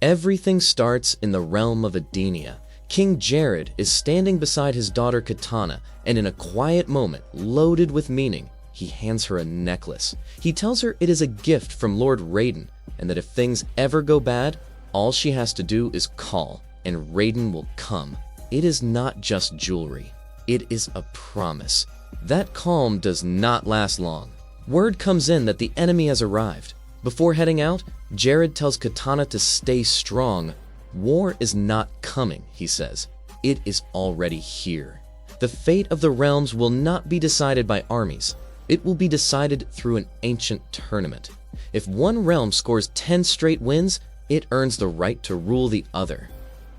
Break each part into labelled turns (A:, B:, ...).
A: Everything starts in the realm of Adenia. King Jade is standing beside his daughter Katana, and in a quiet moment loaded with meaning, he hands her a necklace. He tells her it is a gift from Lord Raiden, and that if things ever go bad, all she has to do is call, and Raiden will come. It is not just jewelry. It is a promise. That calm does not last long. Word comes in that the enemy has arrived. Before heading out, Jade tells Katana to stay strong. War is not coming, he says. It is already here. The fate of the realms will not be decided by armies. It will be decided through an ancient tournament. If one realm scores 10 straight wins, it earns the right to rule the other.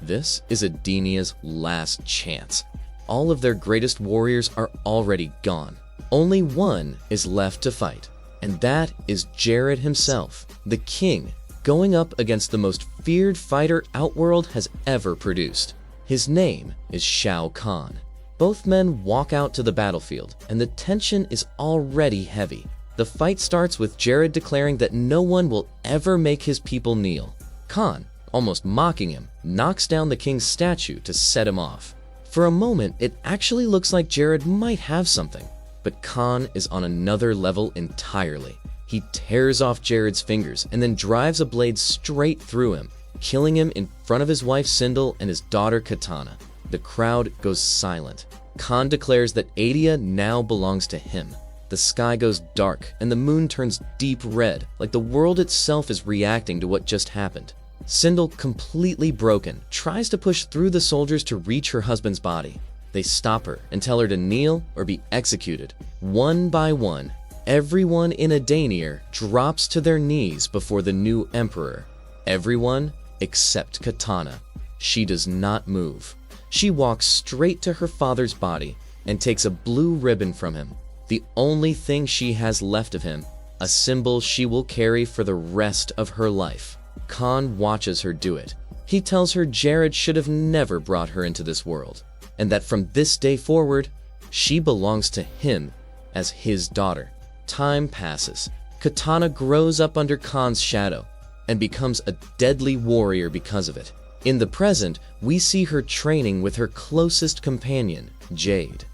A: This is Adenia's last chance. All of their greatest warriors are already gone. Only one is left to fight, and that is Jade himself, the king, going up against the most feared fighter Outworld has ever produced. His name is Shao Kahn. Both men walk out to the battlefield, and the tension is already heavy. The fight starts with Jade declaring that no one will ever make his people kneel. Kahn, almost mocking him, knocks down the king's statue to set him off. For a moment, it actually looks like Jade might have something, but Kahn is on another level entirely. He tears off Jade's fingers and then drives a blade straight through him, killing him in front of his wife Sindel and his daughter Katana. The crowd goes silent. Kahn declares that Adenia now belongs to him. The sky goes dark and the moon turns deep red, like the world itself is reacting to what just happened. Sindel, completely broken, tries to push through the soldiers to reach her husband's body. They stop her and tell her to kneel or be executed. One by one, everyone in Adenia drops to their knees before the new emperor. Everyone except Katana. She does not move. She walks straight to her father's body and takes a blue ribbon from him, the only thing she has left of him, a symbol she will carry for the rest of her life. Kahn watches her do it. He tells her Jade should have never brought her into this world, and that from this day forward, she belongs to him as his daughter. Time passes. Katana grows up under Kahn's shadow and becomes a deadly warrior because of it. In the present, we see her training with her closest companion, Jade.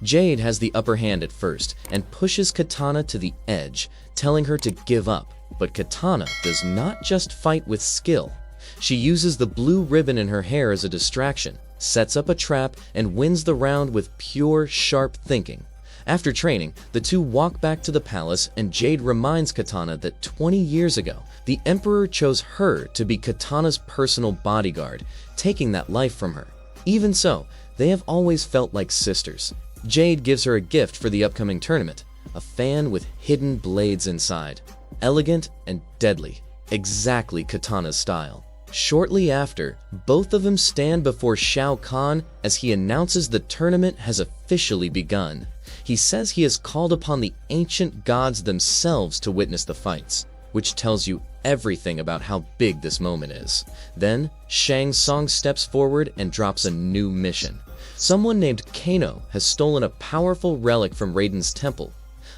A: Jade has the upper hand at first and pushes Katana to the edge, telling her to give up. But Katana does not just fight with skill. She uses the blue ribbon in her hair as a distraction, sets up a trap, and wins the round with pure, sharp thinking. After training, the two walk back to the palace, and Jade reminds Katana that 20 years ago, the Emperor chose her to be Katana's personal bodyguard, taking that life from her. Even so, they have always felt like sisters. Jade gives her a gift for the upcoming tournament, a fan with hidden blades inside. Elegant and deadly, exactly Katana's style. Shortly after, both of them stand before Shao Kahn as he announces the tournament has officially begun. He says he has called upon the ancient gods themselves to witness the fights, which tells you everything about how big this moment is. Then, Shang Tsung steps forward and drops a new mission. Someone named Kano has stolen a powerful relic from Raiden's temple,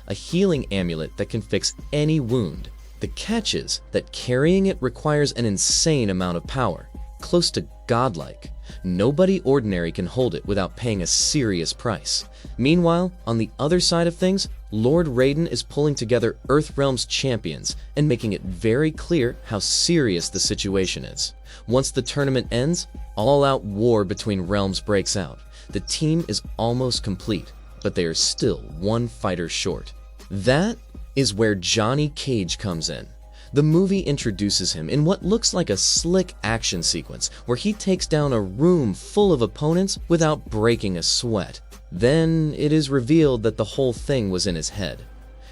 A: a healing amulet that can fix any wound. The catch is that carrying it requires an insane amount of power, close to godlike. Nobody ordinary can hold it without paying a serious price. Meanwhile, on the other side of things, Lord Raiden is pulling together Earthrealm's champions and making it very clear how serious the situation is. Once the tournament ends, all-out war between realms breaks out. The team is almost complete, but they are still one fighter short. That is where Johnny Cage comes in. The movie introduces him in what looks like a slick action sequence where he takes down a room full of opponents without breaking a sweat. Then it is revealed that the whole thing was in his head.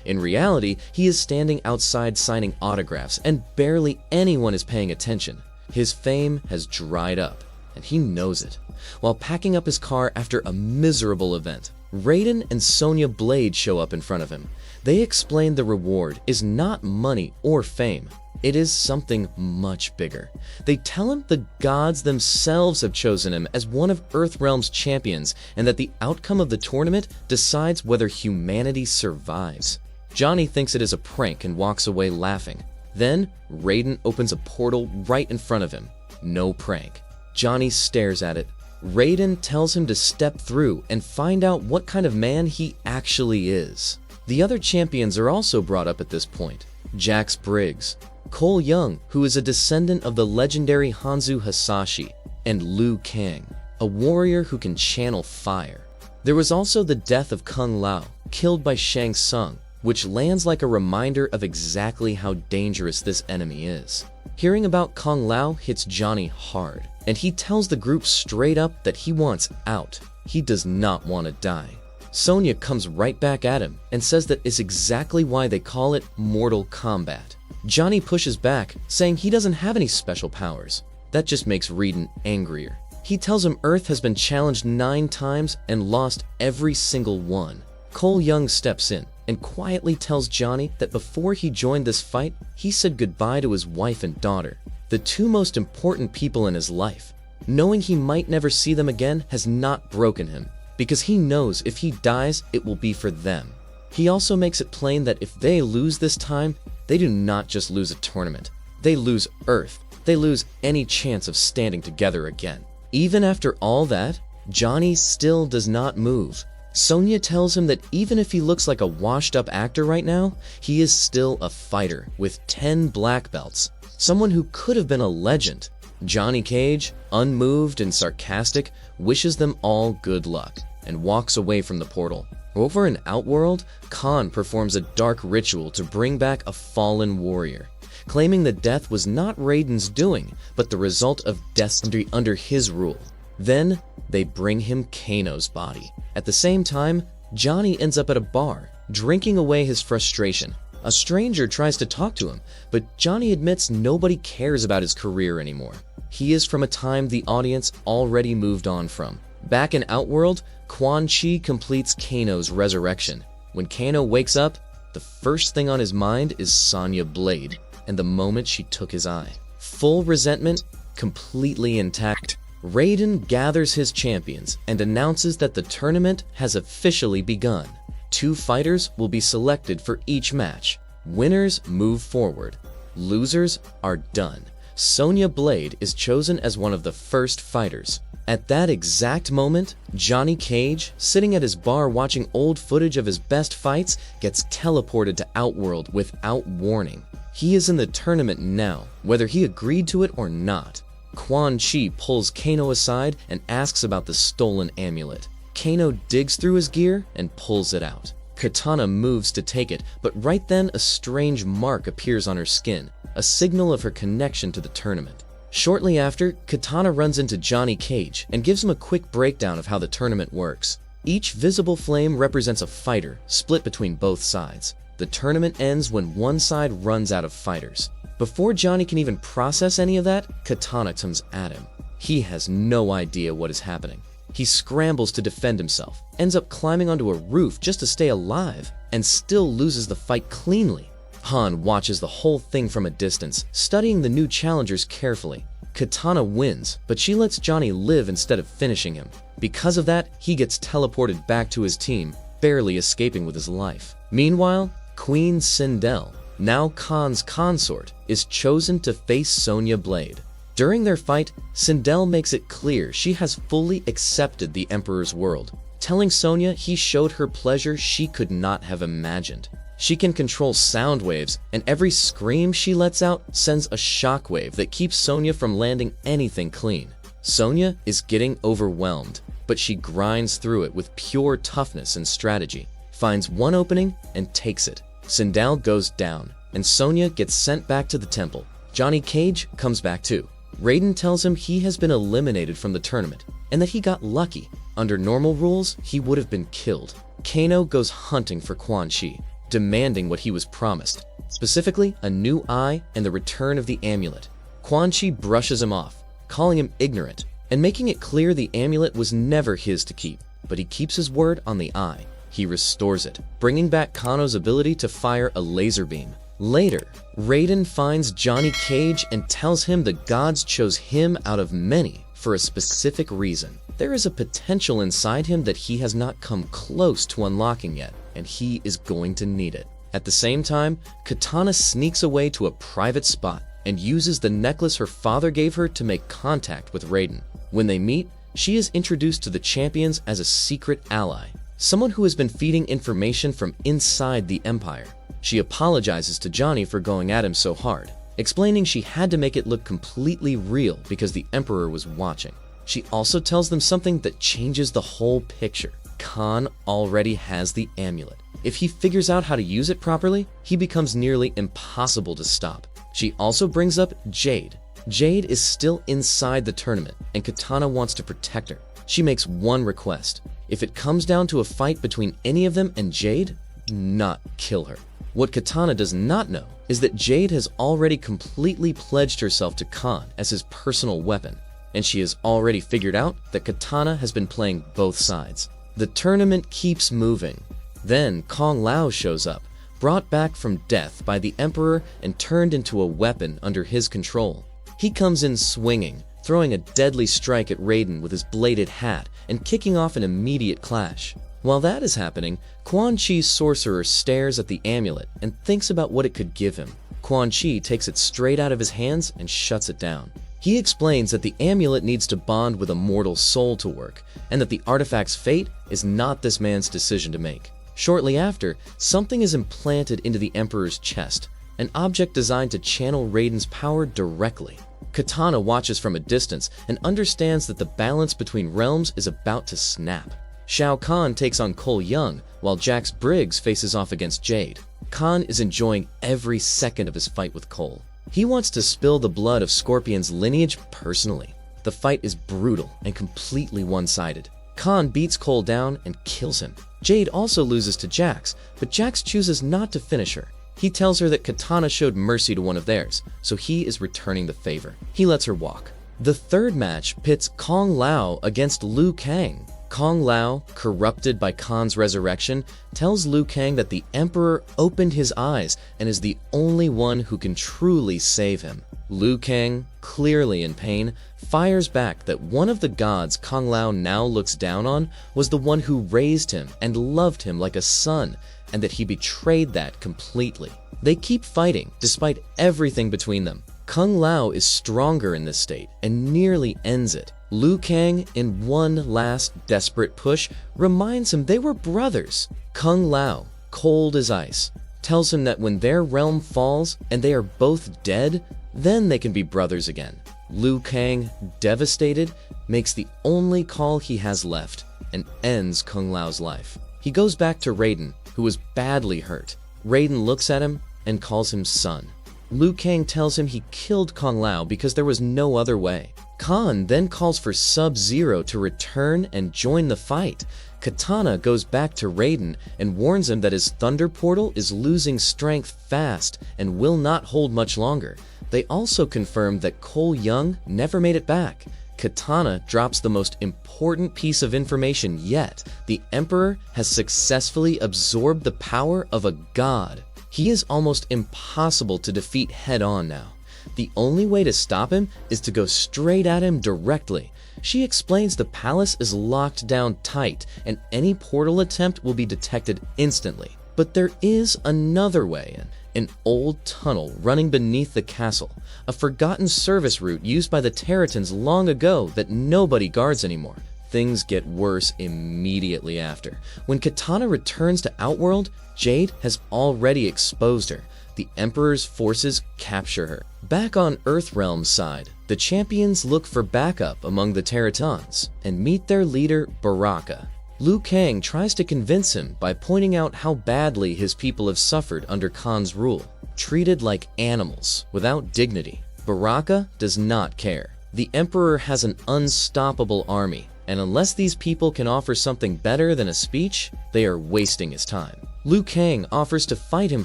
A: In reality, he is standing outside signing autographs and barely anyone is paying attention. His fame has dried up, and he knows it. While packing up his car after a miserable event, Raiden and Sonya Blade show up in front of him. They explain the reward is not money or fame. It is something much bigger. They tell him the gods themselves have chosen him as one of Earthrealm's champions and that the outcome of the tournament decides whether humanity survives. Johnny thinks it is a prank and walks away laughing. Then, Raiden opens a portal right in front of him. No prank. Johnny stares at it. Raiden tells him to step through and find out what kind of man he actually is. The other champions are also brought up at this point. Jax Briggs, Cole Young, who is a descendant of the legendary Hanzo Hasashi, and Liu Kang, a warrior who can channel fire. There was also the death of Kung Lao, killed by Shang Tsung, which lands like a reminder of exactly how dangerous this enemy is. Hearing about Kung Lao hits Johnny hard, and he tells the group straight up that he wants out. He does not want to die. Sonya comes right back at him and says that is exactly why they call it Mortal Kombat. Johnny pushes back, saying he doesn't have any special powers. That just makes Raiden angrier. He tells him Earth has been challenged 9 times and lost every single one. Cole Young steps in and quietly tells Johnny that before he joined this fight, he said goodbye to his wife and daughter, the 2 most important people in his life. Knowing he might never see them again has not broken him, because he knows if he dies, it will be for them. He also makes it plain that if they lose this time, they do not just lose a tournament. They lose Earth. They lose any chance of standing together again. Even after all that, Johnny still does not move. Sonya tells him that even if he looks like a washed-up actor right now, he is still a fighter with 10 black belts, someone who could have been a legend. Johnny Cage, unmoved and sarcastic, wishes them all good luck and walks away from the portal. Over in Outworld, Khan performs a dark ritual to bring back a fallen warrior, claiming the death was not Raiden's doing, but the result of destiny under his rule. Then, they bring him Kano's body. At the same time, Johnny ends up at a bar, drinking away his frustration. A stranger tries to talk to him, but Johnny admits nobody cares about his career anymore. He is from a time the audience already moved on from. Back in Outworld, Quan Chi completes Kano's resurrection. When Kano wakes up, the first thing on his mind is Sonya Blade, and the moment she took his eye. Full resentment, completely intact, Raiden gathers his champions and announces that the tournament has officially begun. 2 fighters will be selected for each match. Winners move forward. Losers are done. Sonya Blade is chosen as one of the first fighters. At that exact moment, Johnny Cage, sitting at his bar watching old footage of his best fights, gets teleported to Outworld without warning. He is in the tournament now, whether he agreed to it or not. Quan Chi pulls Kano aside and asks about the stolen amulet. Kano digs through his gear and pulls it out. Katana moves to take it, but right then a strange mark appears on her skin, a signal of her connection to the tournament. Shortly after, Katana runs into Johnny Cage and gives him a quick breakdown of how the tournament works. Each visible flame represents a fighter, split between both sides. The tournament ends when one side runs out of fighters. Before Johnny can even process any of that, Katana comes at him. He has no idea what is happening. He scrambles to defend himself, ends up climbing onto a roof just to stay alive, and still loses the fight cleanly. Han watches the whole thing from a distance, studying the new challengers carefully. Katana wins, but she lets Johnny live instead of finishing him. Because of that, he gets teleported back to his team, barely escaping with his life. Meanwhile, Queen Sindel, now Khan's consort, is chosen to face Sonya Blade. During their fight, Sindel makes it clear she has fully accepted the Emperor's world, telling Sonya he showed her pleasure she could not have imagined. She can control sound waves, and every scream she lets out sends a shockwave that keeps Sonya from landing anything clean. Sonya is getting overwhelmed, but she grinds through it with pure toughness and strategy, finds one opening and takes it. Sindel goes down, and Sonya gets sent back to the temple. Johnny Cage comes back too. Raiden tells him he has been eliminated from the tournament, and that he got lucky. Under normal rules, he would have been killed. Kano goes hunting for Quan Chi, demanding what he was promised, specifically a new eye and the return of the amulet. Quan Chi brushes him off, calling him ignorant, and making it clear the amulet was never his to keep, but he keeps his word on the eye. He restores it, bringing back Kano's ability to fire a laser beam. Later, Raiden finds Johnny Cage and tells him the gods chose him out of many for a specific reason. There is a potential inside him that he has not come close to unlocking yet, and he is going to need it. At the same time, Katana sneaks away to a private spot and uses the necklace her father gave her to make contact with Raiden. When they meet, she is introduced to the champions as a secret ally, someone who has been feeding information from inside the Empire. She apologizes to Johnny for going at him so hard, explaining she had to make it look completely real because the Emperor was watching. She also tells them something that changes the whole picture. Khan already has the amulet. If he figures out how to use it properly, he becomes nearly impossible to stop. She also brings up Jade. Jade is still inside the tournament, and Katana wants to protect her. She makes one request. If it comes down to a fight between any of them and Jade, not kill her. What Katana does not know is that Jade has already completely pledged herself to Khan as his personal weapon, and she has already figured out that Katana has been playing both sides. The tournament keeps moving. Then Kung Lao shows up, brought back from death by the Emperor and turned into a weapon under his control. He comes in swinging, throwing a deadly strike at Raiden with his bladed hat and kicking off an immediate clash. While that is happening, Quan Chi's sorcerer stares at the amulet and thinks about what it could give him. Quan Chi takes it straight out of his hands and shuts it down. He explains that the amulet needs to bond with a mortal soul to work, and that the artifact's fate is not this man's decision to make. Shortly after, something is implanted into the Emperor's chest, an object designed to channel Raiden's power directly. Katana watches from a distance and understands that the balance between realms is about to snap. Shao Kahn takes on Cole Young, while Jax Briggs faces off against Jade. Kahn is enjoying every second of his fight with Cole. He wants to spill the blood of Scorpion's lineage personally. The fight is brutal and completely one-sided. Kahn beats Cole down and kills him. Jade also loses to Jax, but Jax chooses not to finish her. He tells her that Katana showed mercy to one of theirs, so he is returning the favor. He lets her walk. The third match pits Kung Lao against Liu Kang. Kung Lao, corrupted by Khan's resurrection, tells Liu Kang that the Emperor opened his eyes and is the only one who can truly save him. Liu Kang, clearly in pain, fires back that one of the gods Kung Lao now looks down on was the one who raised him and loved him like a son, and that he betrayed that completely. They keep fighting, despite everything between them. Kung Lao is stronger in this state and nearly ends it. Liu Kang, in one last desperate push, reminds him they were brothers. Kung Lao, cold as ice, tells him that when their realm falls and they are both dead, then they can be brothers again. Liu Kang, devastated, makes the only call he has left and ends Kung Lao's life. He goes back to Raiden, who was badly hurt. Raiden looks at him and calls him son. Liu Kang tells him he killed Kung Lao because there was no other way. Khan then calls for Subzero to return and join the fight. Katana goes back to Raiden and warns him that his thunder portal is losing strength fast and will not hold much longer. They also confirm that Cole Young never made it back. Katana drops the most important piece of information yet. The Emperor has successfully absorbed the power of a god. He is almost impossible to defeat head-on now. The only way to stop him is to go straight at him directly. She explains the palace is locked down tight and any portal attempt will be detected instantly. But there is another way in. An old tunnel running beneath the castle, a forgotten service route used by the Terratons long ago that nobody guards anymore. Things get worse immediately after. When Katana returns to Outworld, Jade has already exposed her. The Emperor's forces capture her. Back on Earthrealm's side, the champions look for backup among the Terratons and meet their leader, Baraka. Liu Kang tries to convince him by pointing out how badly his people have suffered under Khan's rule, treated like animals, without dignity. Baraka does not care. The Emperor has an unstoppable army, and unless these people can offer something better than a speech, they are wasting his time. Liu Kang offers to fight him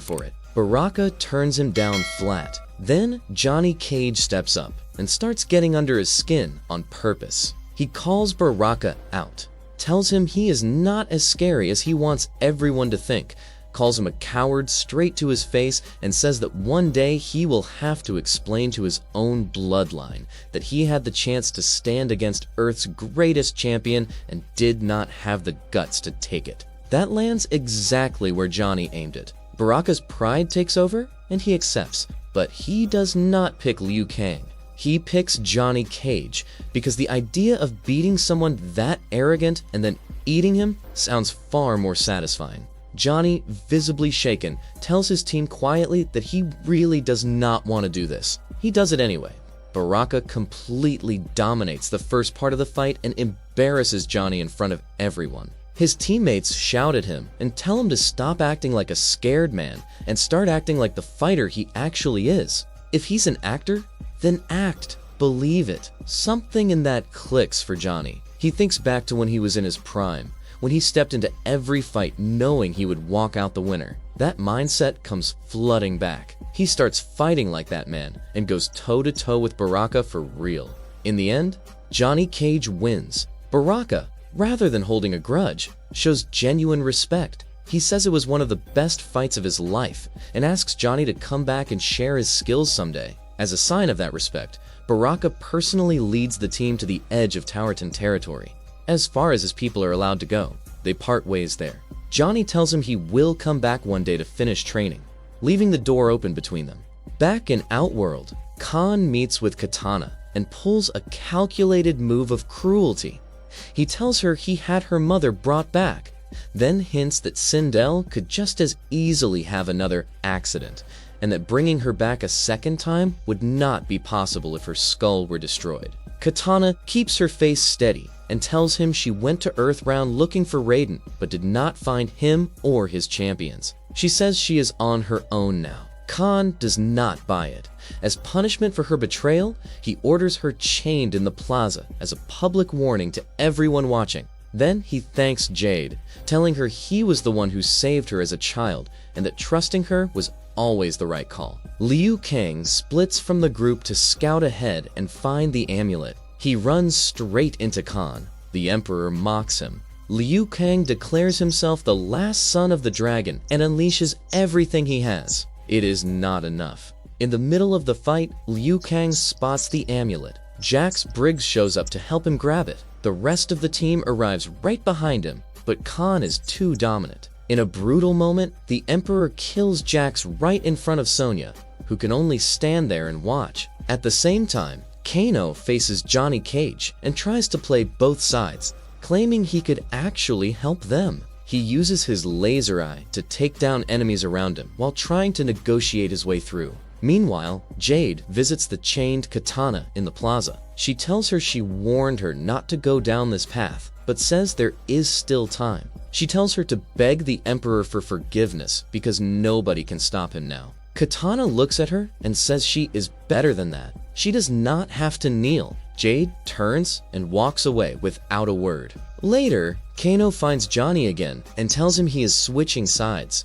A: for it. Baraka turns him down flat. Then Johnny Cage steps up and starts getting under his skin on purpose. He calls Baraka out, tells him he is not as scary as he wants everyone to think, calls him a coward straight to his face, and says that one day he will have to explain to his own bloodline that he had the chance to stand against Earth's greatest champion and did not have the guts to take it. That lands exactly where Johnny aimed it. Baraka's pride takes over, and he accepts. But he does not pick Liu Kang. He picks Johnny Cage because the idea of beating someone that arrogant and then eating him sounds far more satisfying. Johnny, visibly shaken, tells his team quietly that he really does not want to do this. He does it anyway. Baraka completely dominates the first part of the fight and embarrasses Johnny in front of everyone. His teammates shout at him and tell him to stop acting like a scared man and start acting like the fighter he actually is. If he's an actor, then act. Believe it. Something in that clicks for Johnny. He thinks back to when he was in his prime, when he stepped into every fight knowing he would walk out the winner. That mindset comes flooding back. He starts fighting like that man and goes toe-to-toe with Baraka for real. In the end, Johnny Cage wins. Baraka, rather than holding a grudge, shows genuine respect. He says it was one of the best fights of his life and asks Johnny to come back and share his skills someday. As a sign of that respect, Baraka personally leads the team to the edge of Towerton territory. As far as his people are allowed to go, they part ways there. Johnny tells him he will come back one day to finish training, leaving the door open between them. Back in Outworld, Khan meets with Katana and pulls a calculated move of cruelty. He tells her he had her mother brought back, then hints that Sindel could just as easily have another accident, and that bringing her back a second time would not be possible if her skull were destroyed. Katana keeps her face steady and tells him she went to Earthrealm looking for Raiden, but did not find him or his champions. She says she is on her own now. Khan does not buy it. As punishment for her betrayal, he orders her chained in the plaza as a public warning to everyone watching. Then he thanks Jade, telling her he was the one who saved her as a child and that trusting her was always the right call. Liu Kang splits from the group to scout ahead and find the amulet. He runs straight into Khan. The Emperor mocks him. Liu Kang declares himself the last son of the dragon and unleashes everything he has. It is not enough. In the middle of the fight, Liu Kang spots the amulet. Jax Briggs shows up to help him grab it. The rest of the team arrives right behind him, but Khan is too dominant. In a brutal moment, the Emperor kills Jax right in front of Sonya, who can only stand there and watch. At the same time, Kano faces Johnny Cage and tries to play both sides, claiming he could actually help them. He uses his laser eye to take down enemies around him while trying to negotiate his way through. Meanwhile, Jade visits the chained Katana in the plaza. She tells her she warned her not to go down this path, but says there is still time. She tells her to beg the Emperor for forgiveness because nobody can stop him now. Katana looks at her and says she is better than that. She does not have to kneel. Jade turns and walks away without a word. Later, Kano finds Johnny again and tells him he is switching sides.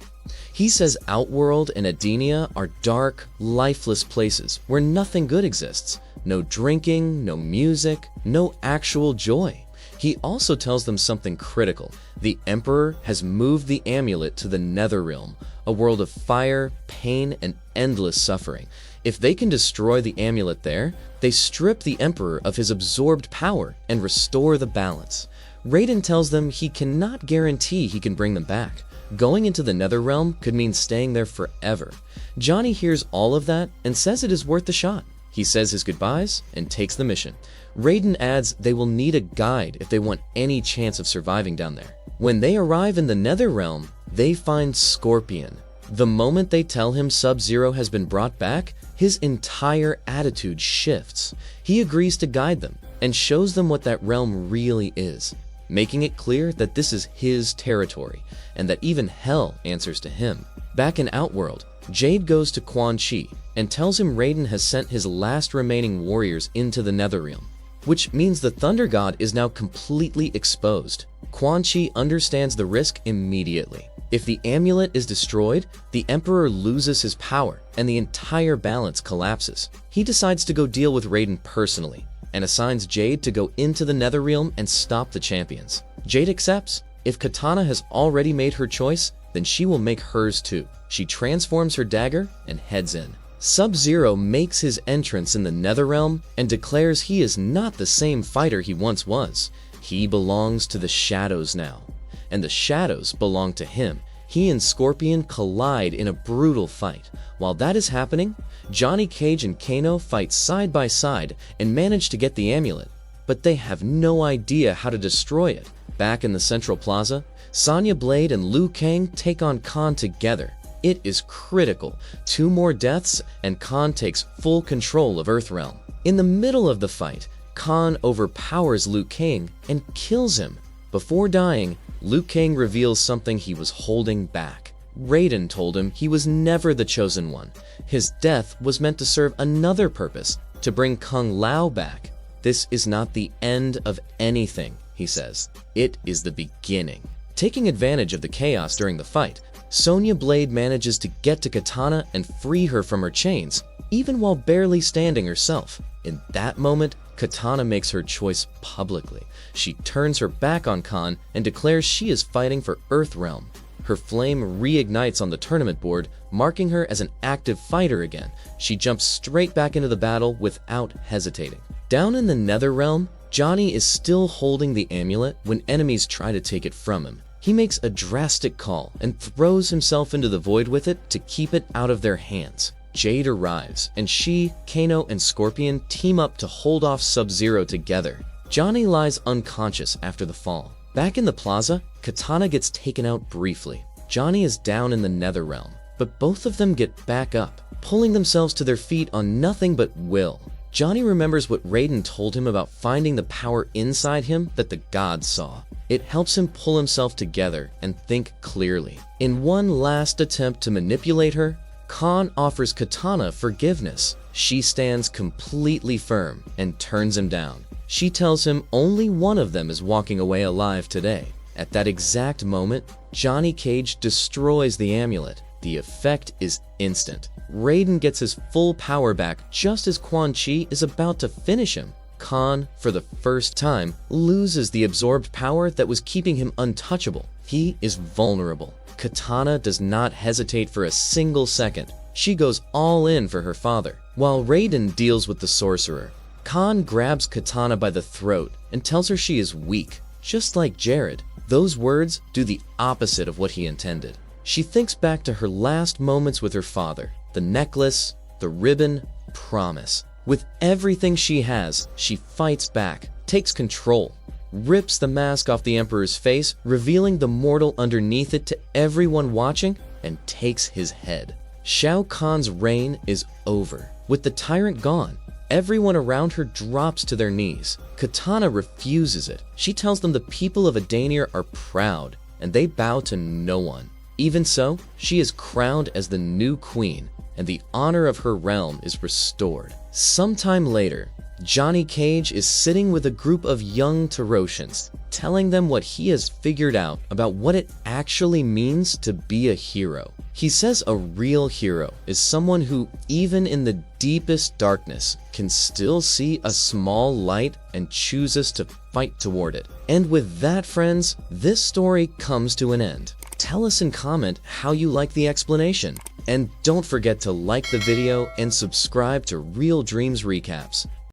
A: He says Outworld and Adenia are dark, lifeless places where nothing good exists. No drinking, no music, no actual joy. He also tells them something critical. The Emperor has moved the amulet to the Nether realm, a world of fire, pain, and endless suffering. If they can destroy the amulet there, they strip the Emperor of his absorbed power and restore the balance. Raiden tells them he cannot guarantee he can bring them back. Going into the Nether realm could mean staying there forever. Johnny hears all of that and says it is worth the shot. He says his goodbyes and takes the mission. Raiden adds they will need a guide if they want any chance of surviving down there. When they arrive in the Nether realm, they find Scorpion. The moment they tell him Subzero has been brought back, his entire attitude shifts. He agrees to guide them and shows them what that realm really is, making it clear that this is his territory and that even hell answers to him. Back in Outworld, Jade goes to Quan Chi and tells him Raiden has sent his last remaining warriors into the Netherrealm, which means the Thunder God is now completely exposed. Quan Chi understands the risk immediately. If the amulet is destroyed, the Emperor loses his power and the entire balance collapses. He decides to go deal with Raiden personally and assigns Jade to go into the Netherrealm and stop the champions. Jade accepts. If Katana has already made her choice, then she will make hers too. She transforms her dagger and heads in. Subzero makes his entrance in the Netherrealm and declares he is not the same fighter he once was. He belongs to the shadows now, and the shadows belong to him. He and Scorpion collide in a brutal fight. While that is happening, Johnny Cage and Kano fight side by side and manage to get the amulet, but they have no idea how to destroy it. Back in the Central Plaza, Sonya Blade and Liu Kang take on Khan together. It is critical. 2 more deaths and Khan takes full control of Earthrealm. In the middle of the fight, Khan overpowers Liu Kang and kills him. Before dying, Liu Kang reveals something he was holding back. Raiden told him he was never the chosen one. His death was meant to serve another purpose, to bring Kung Lao back. This is not the end of anything, he says. It is the beginning. Taking advantage of the chaos during the fight, Sonya Blade manages to get to Katana and free her from her chains, even while barely standing herself. In that moment, Katana makes her choice publicly. She turns her back on Khan and declares she is fighting for Earthrealm. Her flame reignites on the tournament board, marking her as an active fighter again. She jumps straight back into the battle without hesitating. Down in the Nether realm, Johnny is still holding the amulet when enemies try to take it from him. He makes a drastic call and throws himself into the void with it to keep it out of their hands. Jade arrives, and she, Kano, and Scorpion team up to hold off Subzero together. Johnny lies unconscious after the fall. Back in the plaza, Katana gets taken out briefly. Johnny is down in the Nether realm, but both of them get back up, pulling themselves to their feet on nothing but will. Johnny remembers what Raiden told him about finding the power inside him that the gods saw. It helps him pull himself together and think clearly. In one last attempt to manipulate her, Khan offers Katana forgiveness. She stands completely firm and turns him down. She tells him only one of them is walking away alive today. At that exact moment, Johnny Cage destroys the amulet. The effect is instant. Raiden gets his full power back just as Quan Chi is about to finish him. Khan, for the first time, loses the absorbed power that was keeping him untouchable. He is vulnerable. Katana does not hesitate for a single second. She goes all in for her father. While Raiden deals with the sorcerer, Khan grabs Katana by the throat and tells her she is weak, just like Jade. Those words do the opposite of what he intended. She thinks back to her last moments with her father. The necklace, the ribbon, promise. With everything she has, she fights back, takes control, rips the mask off the Emperor's face, revealing the mortal underneath it to everyone watching, and takes his head. Shao Kahn's reign is over. With the tyrant gone, everyone around her drops to their knees. Katana refuses it. She tells them the people of Adenia are proud, and they bow to no one. Even so, she is crowned as the new queen, and the honor of her realm is restored. Sometime later, Johnny Cage is sitting with a group of young Tarosians, telling them what he has figured out about what it actually means to be a hero. He says a real hero is someone who, even in the deepest darkness, can still see a small light and chooses to fight toward it. And with that, friends, this story comes to an end. Tell us in comment how you like the explanation. And don't forget to like the video and subscribe to Real Dreams Recaps.